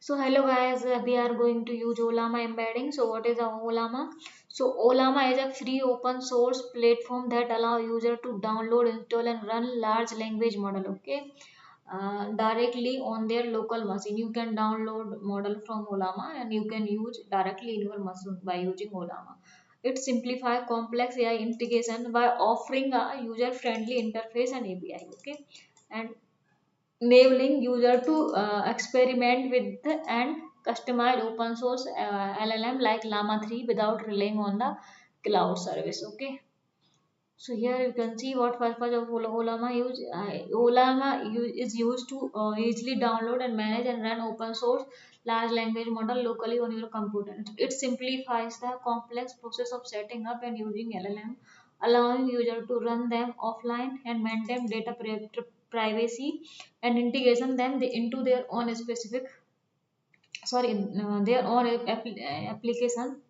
So hello guys, we are going to use Ollama embedding. So what is a Ollama? So Ollama is a free open source platform that allow user to download, install and run large language model. Okay, directly on their local machine. You can download model from Ollama and you can use directly in your machine by using Ollama. It simplifies complex AI integration by offering a user-friendly interface and API. Okay, and enabling user to experiment with and customize open source LLM like Llama 3 without relying on the cloud service. Okay, so here you can see what purpose of Ollama use. Is used to easily download and manage and run open source large language model locally on your computer. It simplifies the complex process of setting up and using LLM, allowing user to run them offline and maintain data privacy and integration them into their own specific their own application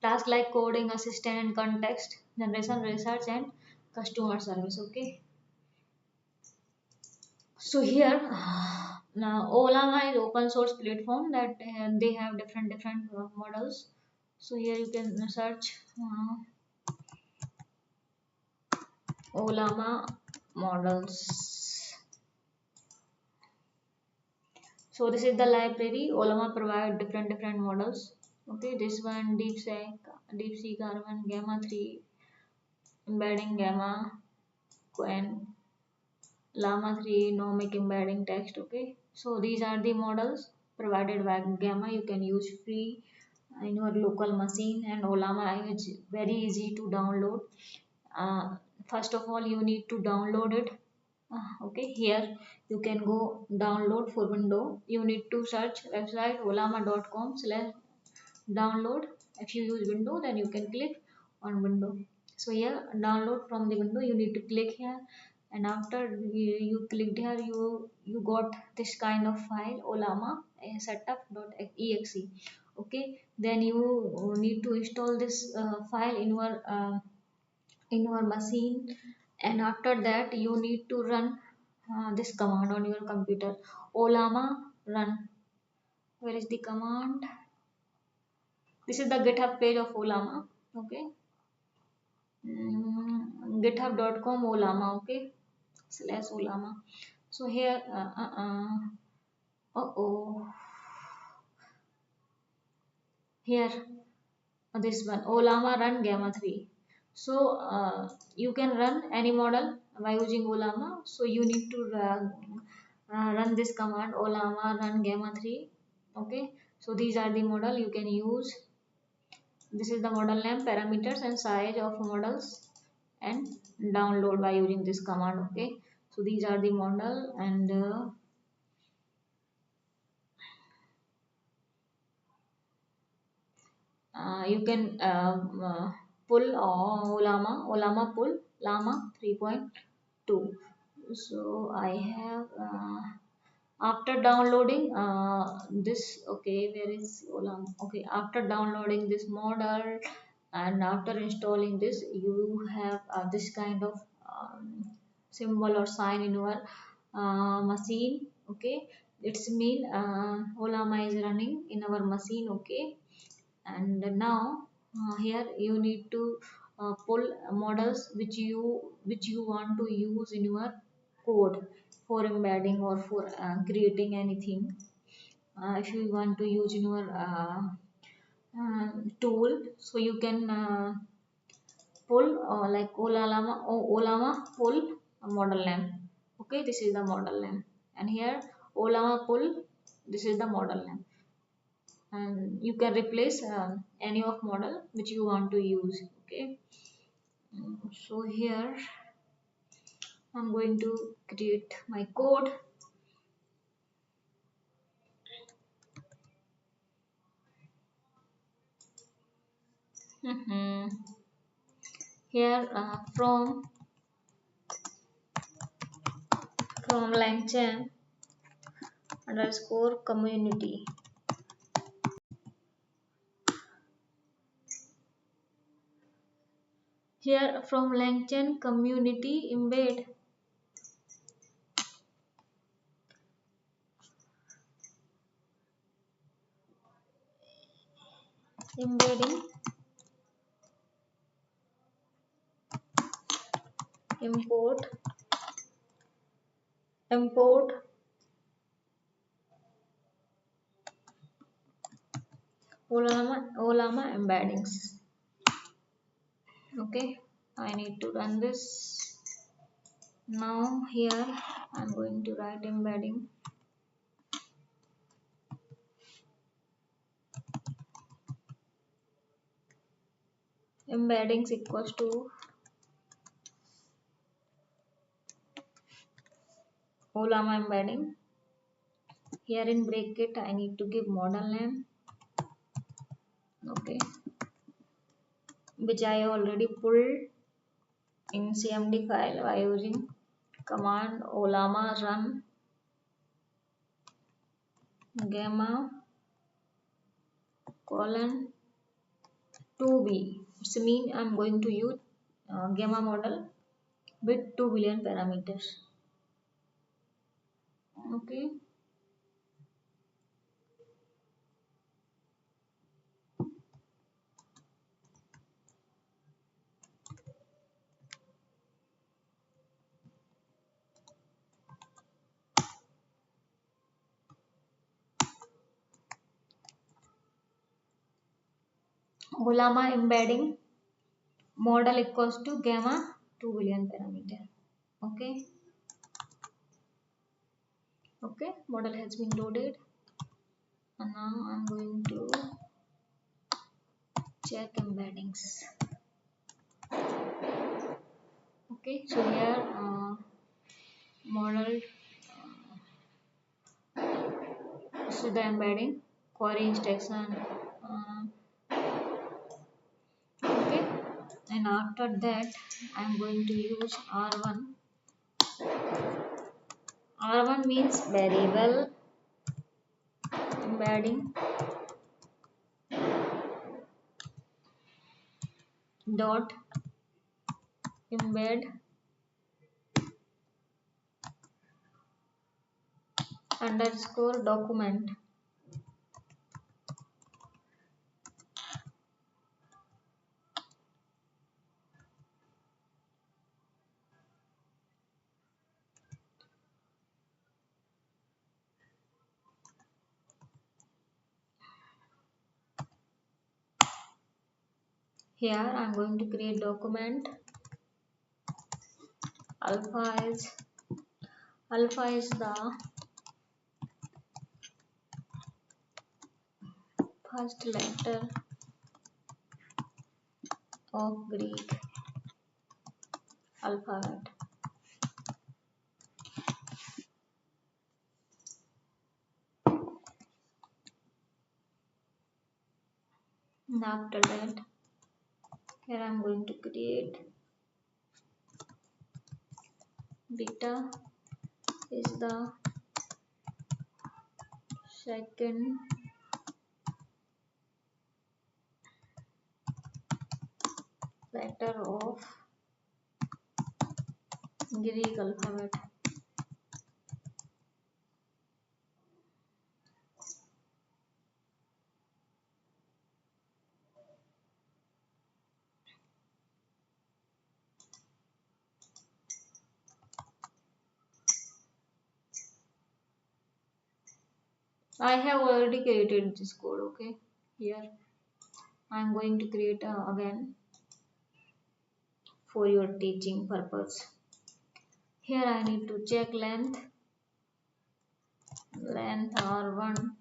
tasks like coding assistant and context generation research and customer service. Okay, so here now Ollama is open source platform that they have different models. So here you can search Ollama models. So this is the library. Ollama provide different models. Okay, this one deep sea carbon gamma 3 embedding gamma coin llama 3 nomic embedding text. Okay, so these are the models provided by gamma. You can use free in your local machine, and Ollama is very easy to download. First of all you need to download it. Okay, here you can go download for window. You need to search website ollama.com/download. If you use window, then you can click on window. So here download from the window, you need to click here, and after you clicked here, you got this kind of file Ollama setup.exe. Okay, then you need to install this file in your machine, and after that you need to run this command on your computer. Ollama run. Where is the command? This is the GitHub page of Ollama. Okay, github.com Ollama. Okay, /Ollama. So here oh here this one Ollama run gamma 3. So you can run any model by using Ollama. So you need to run this command Ollama run gamma 3. Okay, so these are the model you can use. This is the model name, parameters and size of models, and download by using this command. Okay, so these are the model, and you can pull Ollama pull llama 3.2. So I have after downloading this. Okay, where is Ollama? Okay, after downloading this model and after installing this, you have this kind of symbol or sign in your machine. Okay, it's mean Ollama is running in our machine. Okay, and now here you need to pull models which you want to use in your code for embedding or for creating anything. If you want to use in your tool, so you can pull like Ollama pull model name. Okay, this is the model name, and here Ollama pull, this is the model name, and you can replace any of model which you want to use. Okay, so here I'm going to create my code. Here from LangChain underscore community. Here from LangChain community embed. embedding, import Ollama embeddings. Okay, I need to run this. Now here I'm going to write embedding. Embeddings equals to Ollama embedding. Here in bracket I need to give model name. Okay, which I already pulled in CMD file by using command Ollama run gamma colon 2b. It's mean I'm going to use gamma model with 2 billion parameters. Okay. Ollama embedding model equals to gamma 2 billion parameter. Okay. Okay, model has been loaded, and now I'm going to check embeddings. Okay, so here model so the embedding query instruction. Okay, and after that I'm going to use R1. R1 means variable embedding dot embed underscore document. Here I'm going to create document. Alpha is the first letter of Greek alphabet. And after that, here I'm going to create beta is the second letter of Greek alphabet. I have already created this code. Okay, here I'm going to create again for your teaching purpose. Here I need to check length R1.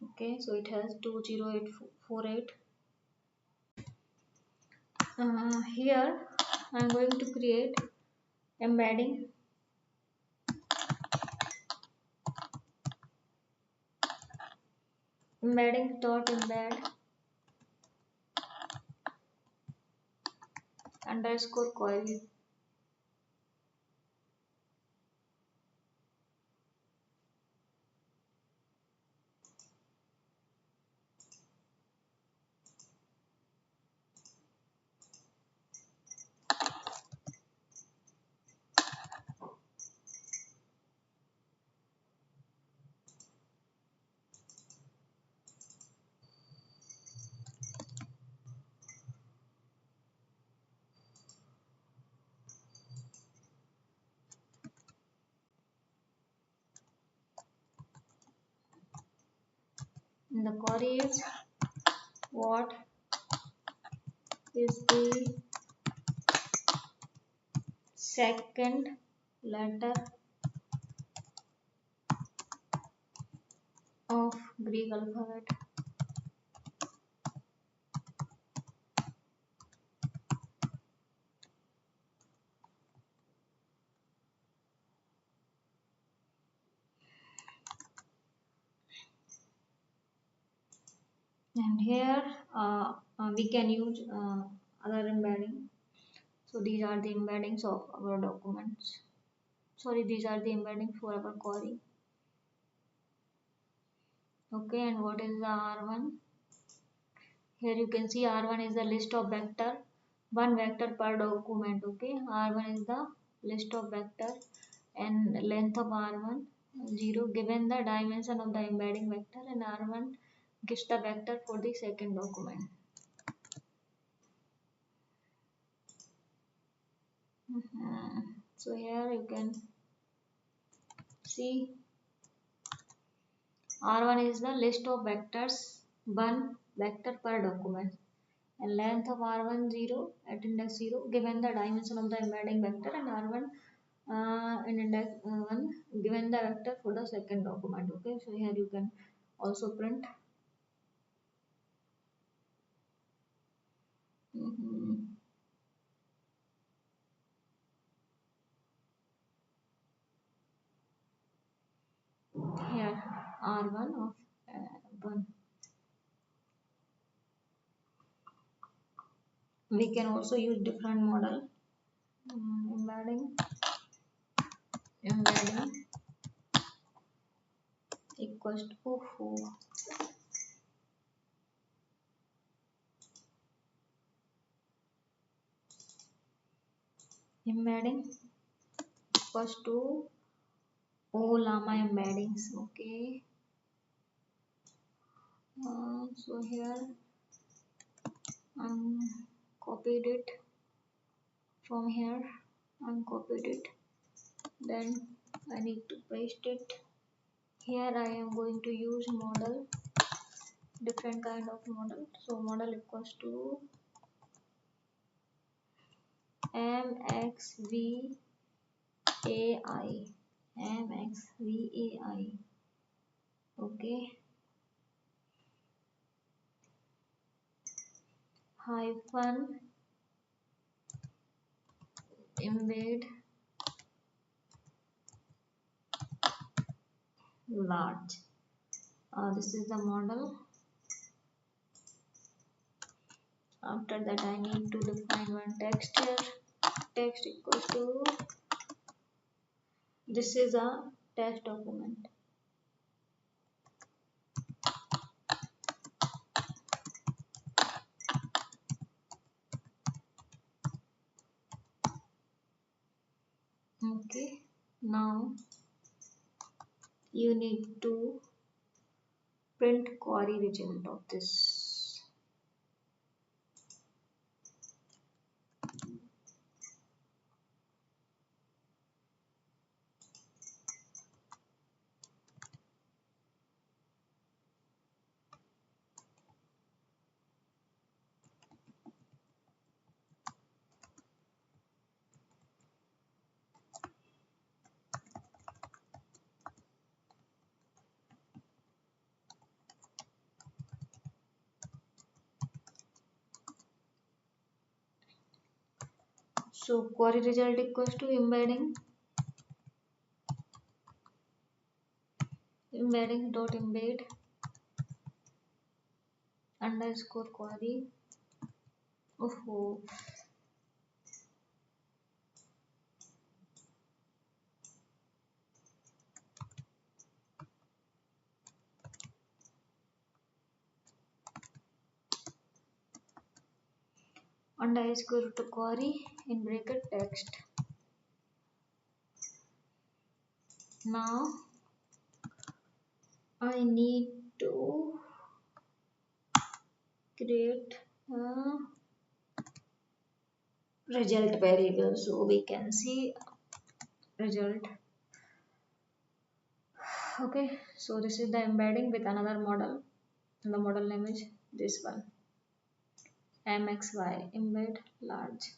Okay, so it has 20848. Here I'm going to create embedding dot embed underscore query. And the query is what is the second letter of Greek alphabet? And here we can use other embedding. So these are the embeddings of our documents. Sorry, these are the embeddings for our query. Okay, and what is the R1? Here you can see R1 is the list of vector, one vector per document. Okay, R1 is the list of vector and length of R1 0 given the dimension of the embedding vector, and R1 gives the vector for the second document. So here you can see R1 is the list of vectors, one vector per document, and length of R1 0 at index 0 given the dimension of the embedding vector, and R1 in index 1 given the vector for the second document. Okay, so here you can also print. Here R1 of 1. We can also use different model. Embedding equals to embedding equals to Ollama embeddings. Okay, so here copied it from here, copied it, then I need to paste it here. I am going to use model, different kind of model. So model equals to MXVAI, MXVAI. Okay, hyphen embed large. This is the model. After that I need to define one text here. Text equals to, this is a text document. Okay, now you need to print query result of this. So query result equals to embedding dot embed underscore query. Underscore to query in bracket text. Now I need to create a result variable, so we can see result. Okay, so this is the embedding with another model. and the model name is this one, MXY embed large.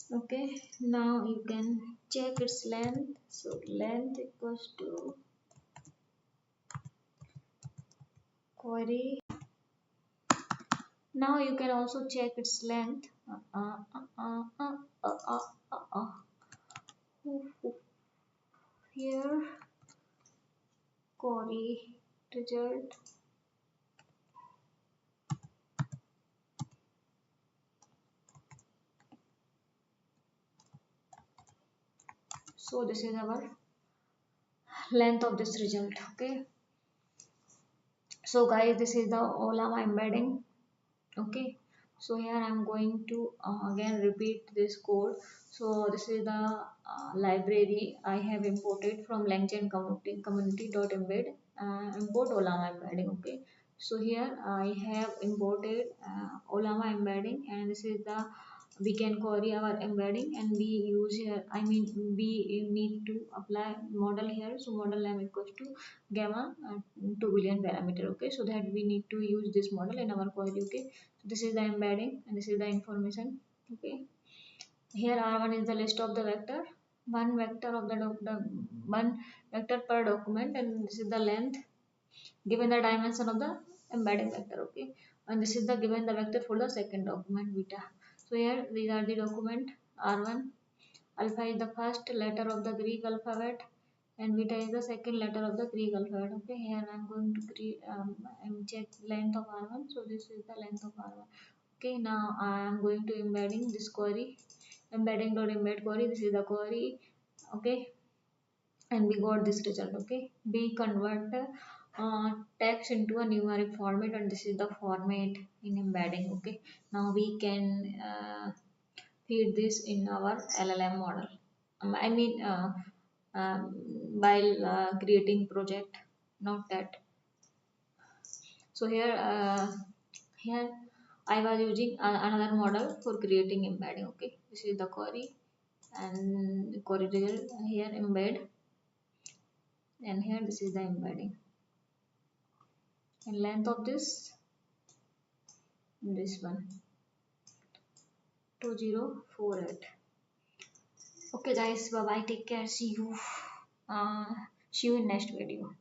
Okay, now you can check its length. So length equals to query. Now you can also check its length. Here query result. So this is our length of this result. Okay, so guys, this is the Ollama embedding. Okay, so here I'm going to again repeat this code. So this is the library I have imported from LangChain community.embed, import Ollama embedding. Okay, so here I have imported Ollama embedding, and this is the, we can query our embedding, and we use here, I mean we need to apply model here. So model name equals to gamma 2 billion parameter. Okay, so that we need to use this model in our query. Okay, so this is the embedding and this is the information. Okay, here R1 is the list of the vector, one vector of the one vector per document, and this is the length given the dimension of the embedding vector. Okay, and this is the given the vector for the second document beta. So here these are the document. R1 alpha is the first letter of the Greek alphabet and beta is the second letter of the Greek alphabet. Okay, here I'm going to create check length of R1. So this is the length of R1. Okay, now I am going to embedding this query, embedding.embed query. This is the query. Okay, and we got this result. Okay, we convert text into a numeric format, and this is the format in embedding. Okay, now we can feed this in our LLM model. I mean while creating project, not that. So here I was using another model for creating embedding. Okay, this is the query and query result. Here embed, and here this is the embedding, and length of this one 2048. Okay guys, bye bye, take care, see you in next video.